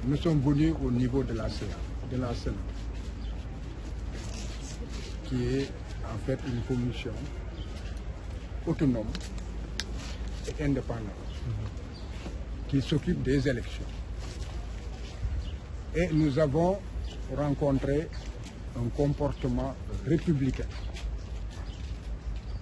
nous sommes venus au niveau de la Sénat, qui est en fait une commission autonome et indépendante qui s'occupe des élections. Et nous avons rencontré un comportement républicain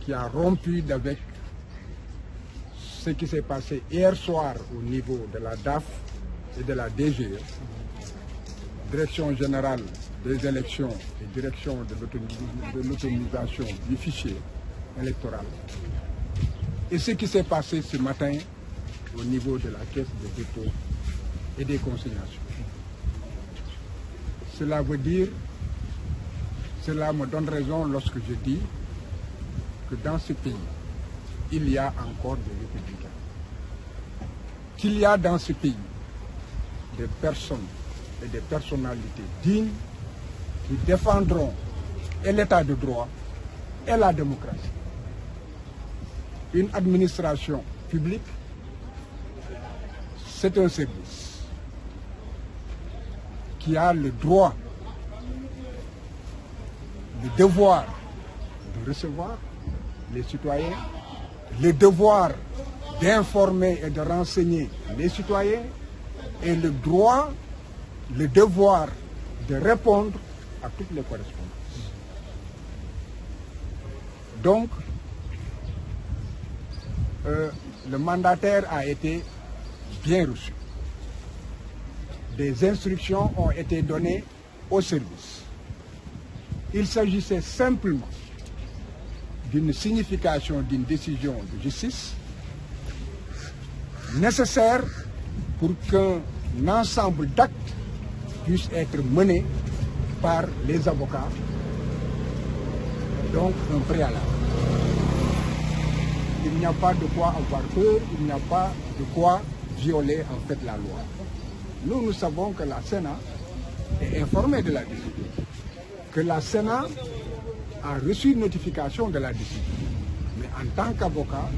qui a rompu avec ce qui s'est passé hier soir au niveau de la DAF et de la DGE, Direction générale des élections et direction de l'autonomisation du fichier électoral, et ce qui s'est passé ce matin au niveau de la caisse de dépôt et des consignations. Cela veut dire, cela me donne raison lorsque je dis que dans ce pays, il y a encore des républicains. Qu'il y a dans ce pays des personnes et des personnalités dignes qui défendront et l'état de droit et la démocratie. Une administration publique, c'est un service qui a le droit, le devoir de recevoir les citoyens, le devoir d'informer et de renseigner les citoyens et le droit, le devoir de répondre à toutes les correspondances. Donc, le mandataire a été bien reçu. Des instructions ont été données au service. Il s'agissait simplement d'une signification d'une décision de justice nécessaire pour qu'un ensemble d'actes puisse être mené par les avocats, donc un préalable. Il n'y a pas de quoi avoir peur, il n'y a pas de quoi violer en fait la loi. Nous savons que la Sénat est informée de la décision, que la Sénat a reçu une notification de la décision. Mais en tant qu'avocat,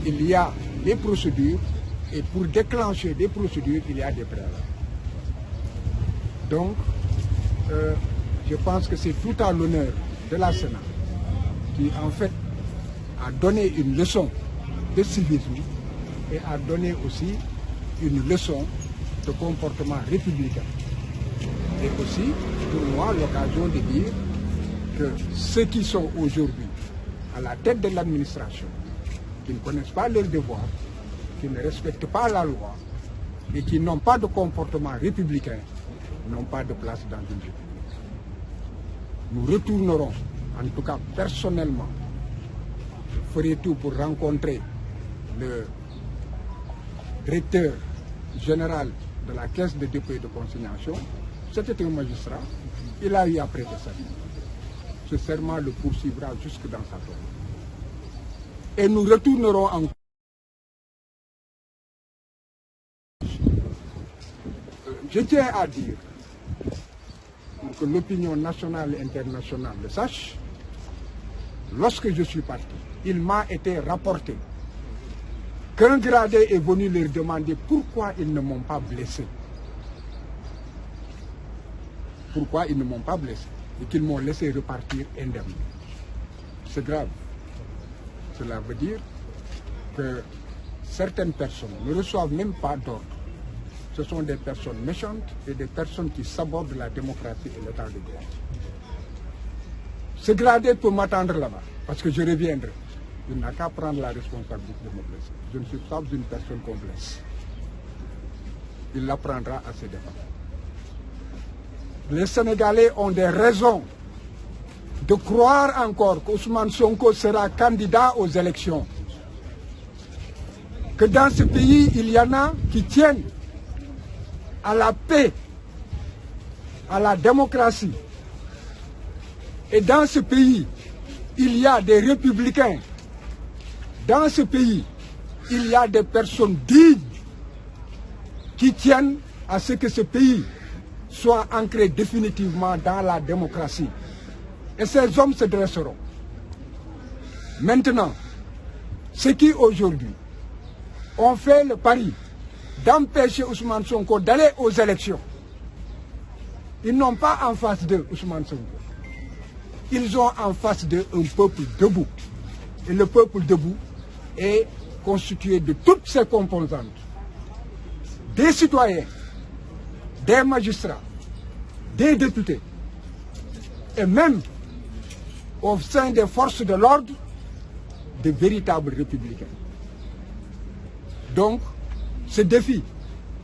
il y a des procédures et pour déclencher des procédures, il y a des préalables. Donc, je pense que c'est tout à l'honneur de la Sénat qui, en fait, a donné une leçon de civisme et a donné aussi une leçon de comportement républicain. Et aussi, pour moi, l'occasion de dire que ceux qui sont aujourd'hui à la tête de l'administration, qui ne connaissent pas leurs devoirs, qui ne respectent pas la loi et qui n'ont pas de comportement républicain, n'ont pas de place dans une république. Nous retournerons, en tout cas personnellement, je ferai tout pour rencontrer le directeur général de la caisse de dépôt et de consignation. C'était un magistrat, il a eu à prêter serment. Ce serment le poursuivra jusque dans sa tombe. Et nous retournerons en... Je tiens à dire, pour que l'opinion nationale et internationale le sache, lorsque je suis parti, il m'a été rapporté qu'un gradé est venu leur demander pourquoi ils ne m'ont pas blessé. Pourquoi ils ne m'ont pas blessé et qu'ils m'ont laissé repartir indemne. C'est grave. Cela veut dire que certaines personnes ne reçoivent même pas d'ordre. Ce sont des personnes méchantes et des personnes qui sabordent la démocratie et l'état de droit. Ce gradé peut m'attendre là-bas, parce que je reviendrai. Il n'a qu'à prendre la responsabilité de me blesser. Je ne suis pas une personne qu'on blesse. Il la prendra à ses dépens. Les Sénégalais ont des raisons de croire encore qu'Ousmane Sonko sera candidat aux élections. Que dans ce pays, il y en a qui tiennent à la paix, à la démocratie. Et dans ce pays, il y a des républicains. Dans ce pays, il y a des personnes dignes qui tiennent à ce que ce pays soit ancré définitivement dans la démocratie. Et ces hommes se dresseront. Maintenant, ceux qui aujourd'hui ont fait le pari d'empêcher Ousmane Sonko d'aller aux élections. Ils n'ont pas en face d'eux Ousmane Sonko. Ils ont en face d'eux un peuple debout. Et le peuple debout est constitué de toutes ses composantes. Des citoyens, des magistrats, des députés, et même au sein des forces de l'ordre, de véritables républicains. Donc, ce défi,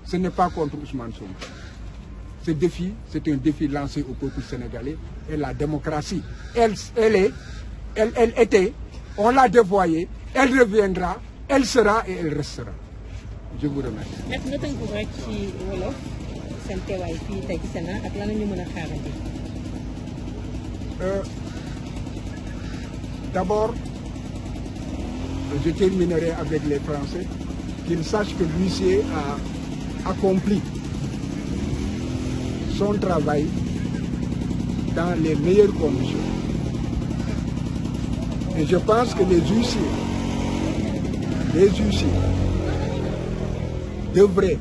ce n'est pas contre Ousmane Sonko. Ce défi, c'est un défi lancé au peuple sénégalais. Et la démocratie, elle était, on l'a dévoyée, elle reviendra, elle sera et elle restera. Je vous remercie. D'abord, je terminerai avec les Français, qu'ils sachent que l'huissier a accompli son travail dans les meilleures conditions. Et je pense que les huissiers devraient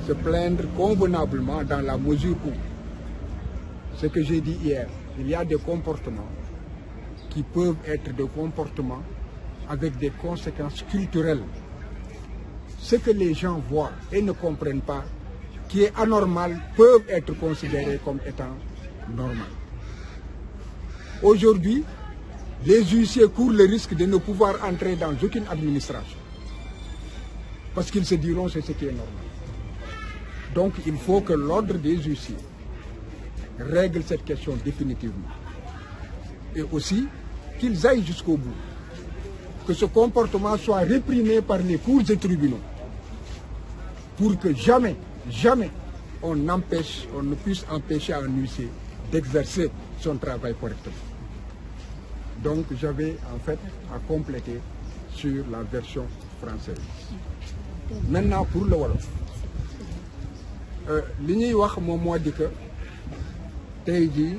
se plaindre convenablement dans la mesure où, ce que j'ai dit hier, il y a des comportements qui peuvent être des comportements avec des conséquences culturelles. Ce que les gens voient et ne comprennent pas, qui est anormal, peuvent être considérés comme étant normal. Aujourd'hui, les huissiers courent le risque de ne pouvoir entrer dans aucune administration. Parce qu'ils se diront c'est ce qui est normal. Donc il faut que l'ordre des huissiers règle cette question définitivement. Et aussi qu'ils aillent jusqu'au bout. Que ce comportement soit réprimé par les cours et tribunaux. Pour que jamais on ne puisse empêcher un huissier d'exercer son travail correctement. Donc j'avais en fait à compléter sur la version française. Maintenant pour le wolof. Li ñuy wax moom moo di que tey jii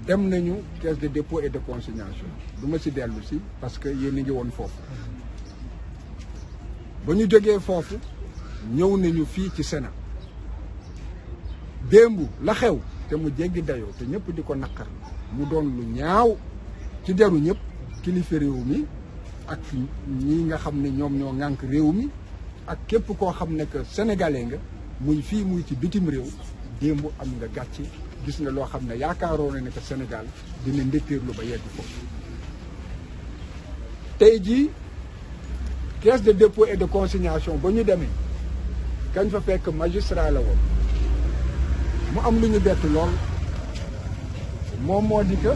dem nañu caisse de dépôt et de consignation du ma si dellu si parce que yéen a ngi woon foofu ba ñu jógee foofu ñëw nañu fii ci Sénat démb la xew te mu jéggi dayoo te ñëpp di ko naqar mu doon lu ñaaw ci deru ñëpp kilifa réew mi ak ñi nga xam ne ñoom ñoo ŋànk réew mi ak képp koo xam ne que sénégalais nga muy fii muy ci bitim réew démb am nga gàcce gis nga loo xam ne yaakaaroon na ne que Sénégal dina ndëkkeerlu ba yegg foofu. tey jii caisse de dépôt et de consignation ba ñu demee kañ fa fekk magistrat la woon mu am lu ñu bett lool moom moo di que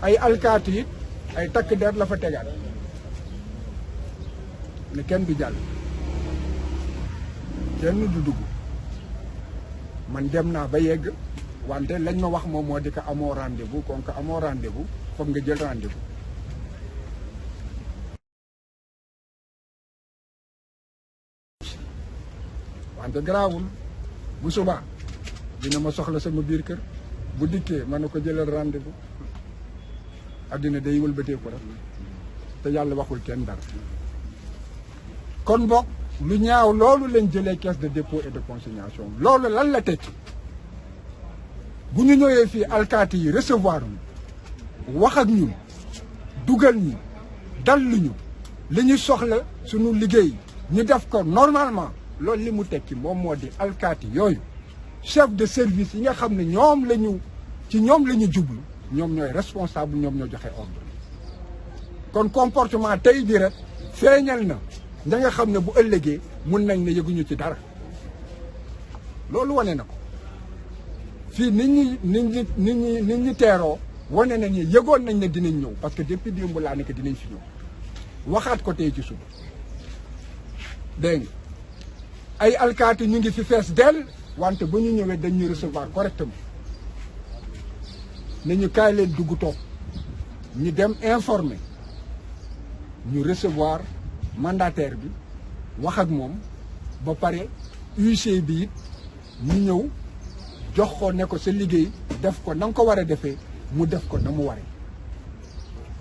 ay alkaati it ay takk der la fa tegaat ne kenn du jàll kenn du dugg man dem naa ba yegg wante lañ ma wax moom moo di que amoo rendez-vous kon que amoo rendez-vous foog nga jël rendez-vous. wante garaawul bu subaa dina ma soxla sama biir kër bu dikkee ma ne ko jëlal rendez-vous addina day wëlbateeku rek te yàlla waxul kenn dara kon bokk lu ñaaw loolu lañ jëlee caisse de dépôt et de consignation loolu lan la tekki bu ñu ñëwee fii alkaati yi recevoir ñu wax ak ñun dugal ñu dal ñu li ñu soxla suñu liggéey ñu def ko normalement loolu li mu tekki moom moo di alkaati yooyu chef de service yi nga xam ne ñoom la ñu jublu ñoom ñooy responsable ñoom ñoo joxe ordre kon comportement tey bi rek feeñal na ña nga xam ne bu ëllëgee mun nañ ne yëguñu ci dara loolu wane na ko fii nit ñi teeroo wane nañ ne yëgoon nañ ne dinañ ñëw parce que depuis démb laa nekk dinañ fi ñëw waxaat ko tey ci suba dégg nga ay alkaati ñu ngi fi fees dell wante ba ñu ñëwee dañ ñu recevoir correctement ne ñu kaay leen dugg toog ñu dem informer ñu recevoir mandataire bi wax ak moom ba pare huissier bi it ñu ñëw jox ko ne ko sa liggéey def ko na nga ko war a defee mu def ko na mu waree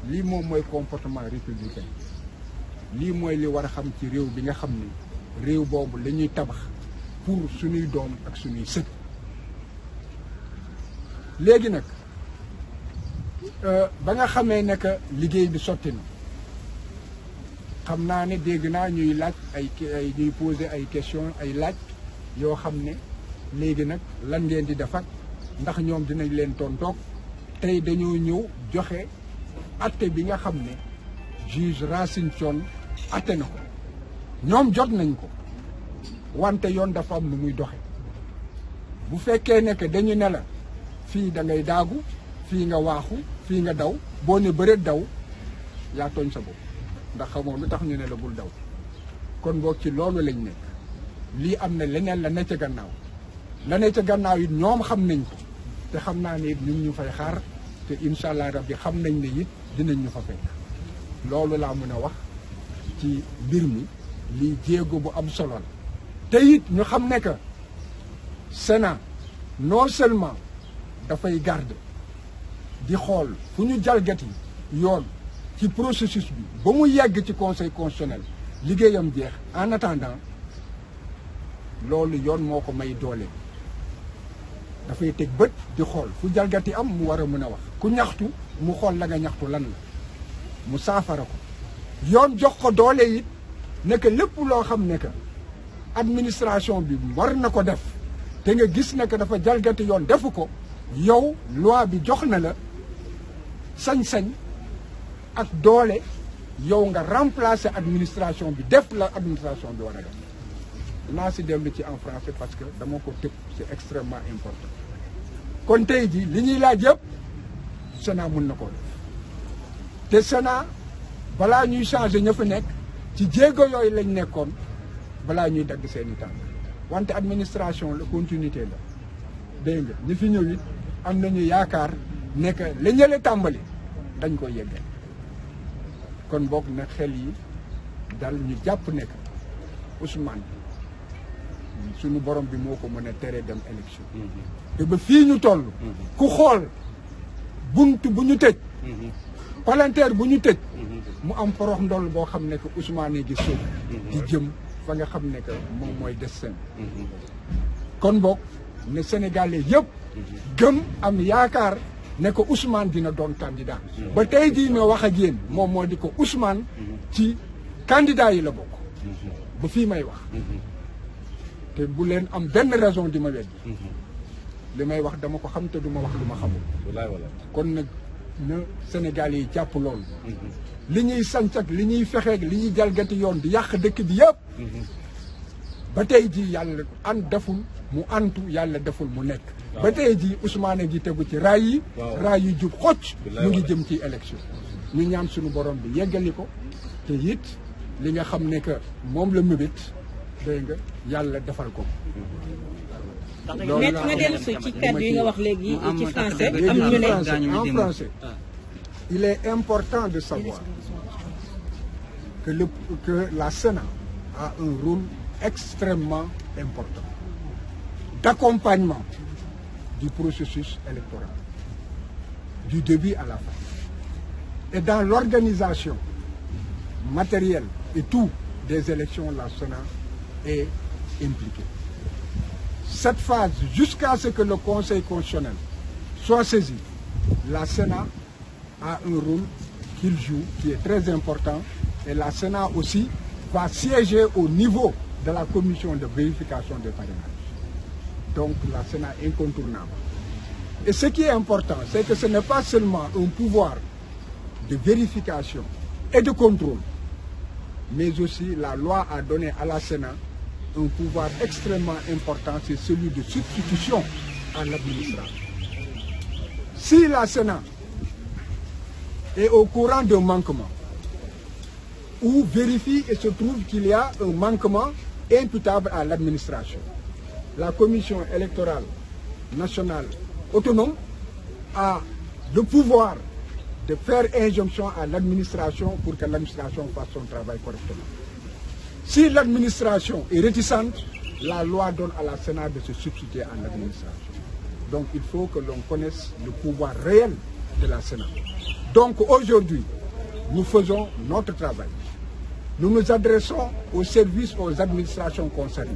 lii moom mooy comportement républicain lii mooy li war a xam ci réew bi nga xam ne réew boobu la ñuy tabax pour suñuy doom ak suñuy sët. léegi nag ba nga xamee ne que liggéey bi sotti na xam naa ne dégg naa ñuy laaj ay ñuy poser ay questions ay laaj yoo xam ne léegi nag lan ngeen di def ak ndax ñoom dinañ leen tontoog tey dañoo ñëw joxe atte bi nga xam ne juge Racine Thion atte na ko ñoom jot nañ ko wante yoon dafa am nu muy doxe bu fekkee ne que dañu ne la fii da ngay daagu fii nga waaxu fii nga daw boo ne bëreet daw yaa tooñ sa bopp ndax xamoo lu tax ñu ne la bul daw kon boog ci loolu lañ nekk lii am na leneen la ne ca gannaaw la ne ca gannaaw it ñoom xam nañ ko te xam naa ne it ñu ngi ñu fay xaar te incha allah rabbi xam nañ ne it dinañ ñu fa fekk loolu laa mën a wax ci mbir mi lii jéego bu am solo la te it ñu xam ne que Sénat non seulement dafay garde di xool fu ñu jalgati yoon ci processus bi ba mu yegg ci conseil constitutionnel liggéeyam jeex en attendant loolu yoon moo ko may doole dafay teg bët di xool fu jalgati am mu war a mën a wax ku ñaxtu mu xool la nga ñaxtu lan la mu saafara ko yoon jox ko doole it ne que lépp loo xam ne que administration bi war na ko def te nga gis ne que dafa jalgati yoon defu ko yow loi bi jox na la sañ-sañ ak doole yow nga remplacer administration bi def la administration bi war a def naa si dellu ci en français parce que dama ko tëb c'est extrêmement important kon tey ji li ñuy laaj yëpp Sénat mun na koo def te Sénat balaa ñuy changer ña fa nekk ci jéego yooyu lañ nekkoon balaa ñuy dagg seeni tànk wante administration la continuité la dégg nga ñi fi ñëw it am nañu yaakaar ne que la ñële tàmbali dañ koy yeggal kon boog na xel yi dal ñu jàpp ne que Ousmane suñu borom bi moo ko mën a tere dem élection te ba fii ñu toll ku xool bunt bu ñu tëj palanteer bu ñu tëj mu am porox ndoll boo xam ne que Ousmane gi sóob di jëm fa nga xam ne que moom mooy destin kon boog ne Sénégalais yëpp gëm am yaakaar ne ko Ousmane dina doon candidat ba tey jii ma wax ak yéen moom moo di ko Ousmane ci candidat yi la bokk ba fii may wax te bu leen am benn raison di ma weddi li may wax dama ko xam te du ma wax lu ma xamul kon nag na Sénégalais yi jàpp loolu li ñuy sanc ak li ñuy fexeek li ñuy jalgati yoon di yàq dëkk bi yëpp ba tey ji yàlla deful mu antu yàlla deful mu nekk ba tey ji Ousmane gi tegu ci raay yi jub xocc mu ngi jëm ci élection ñu ñaan suñu borom bi yeggali ko te it li nga xam ne que moom la mëbét dégg nga yàlla defal ko Maître nga dellu si ci kàddu yi nga wax léegi ci français am ñu ne en français il est important de savoir que la Sénat a un rôle extrêmement important d'accompagnement du processus électoral du début à la fin et dans l'organisation matérielle et tout des élections la Sénat est impliqué. Cette phase, jusqu'à ce que le Conseil constitutionnel soit saisi, la Sénat a un rôle qu'il joue, qui est très important, et la Sénat aussi va siéger au niveau de la commission de vérification des parrainages. Donc la Sénat est incontournable. Et ce qui est important, c'est que ce n'est pas seulement un pouvoir de vérification et de contrôle, mais aussi la loi a donné à la Sénat un pouvoir extrêmement important, c'est celui de substitution à l'administration. Si la Sénat est au courant d'un manquement, ou vérifie et se trouve qu'il y a un manquement imputable à l'administration, la Commission électorale nationale autonome a le pouvoir de faire injonction à l'administration pour que l'administration fasse son travail correctement. Si l'administration est réticente, la loi donne à la Sénat de se substituer à l'administration. Donc il faut que l'on connaisse le pouvoir réel de la Sénat. Donc aujourd'hui, nous faisons notre travail. nous nous adressons aux services, aux administrations concernées.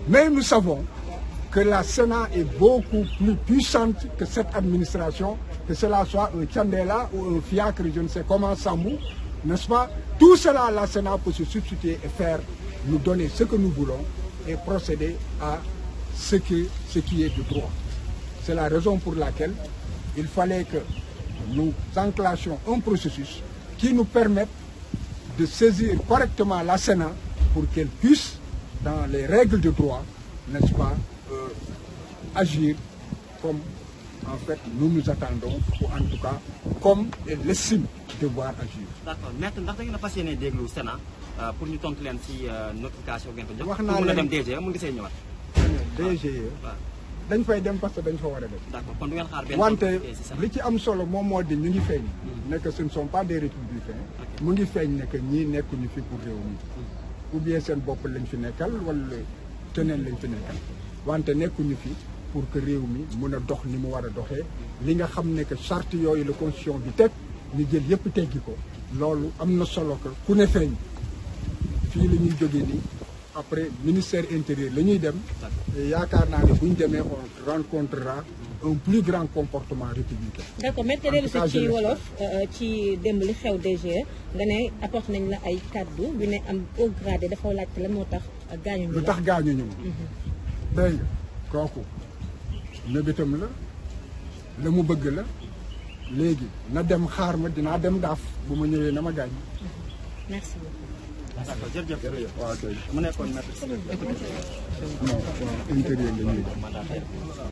Mais nous savons que la Sénat est beaucoup plus puissante que cette administration, que cela soit un Tchandela ou un Fiacre, je ne sais comment, Sambou, n'est-ce pas? Tout cela, la Sénat peut se substituer et faire, nous donner ce que nous voulons et procéder à ce qui est de droit. C'est la raison pour laquelle il fallait que nous enclenchions un processus qui nous permette de saisir correctement la Sénat pour qu'elle puisse, dans les règles de droit, n'est-ce pas, agir comme en fait nous nous attendons, ou en tout cas comme elle estime devoir agir. D'accord. Maître, ndax da ngeen a fas yéene déglu Sénat pour ñu tontu leen ci notification ngeen ko jox. wax naa leen dem DG mu ngi see ñëwaat. DG dañ fay dem parce que dañ fa war a dem. D'accord. Kon du ngeen xaar benn wante li ci am solo moom moo di ñu ngi feeñ. ne que ce ne sont pas des républicains. mu ngi feeñ ne que ñii nekkuñu fi pour réew mi. ou bien seen bopp lañ fi nekkal wala keneen lañ fi nekkal. wante nekkuñu fi pour que réew mi mën a dox ni mu war a doxee. li nga xam ne que charte yooyu la constitution bi teg ñu jël yëpp teggi ko. loolu am na solo que ku ne feeñ fii la ñuy jógee nii après ministère intérieur la ñuy dem. yaakaar naa ne bu ñu demee on rencontrera un plus grand comportement républicain. D'accord, mais dellu si ci wolof ci démb li xew DG nga ne apporte nañ la ay kaddu bi ne am au gradé dafa laajte lan moo tax gaañu ñu. lu tax gaañu ñu ma. dégg nga kooku mébétam la mu bëgg la léegi na dem xaar ma dinaa dem daaf bu ma ñëwee na ma gaañ. Merci beaucoup. D'accord, jërëjëf. waaw kay. mu nekkoon maître. non waaw intérieur la ñuy dem.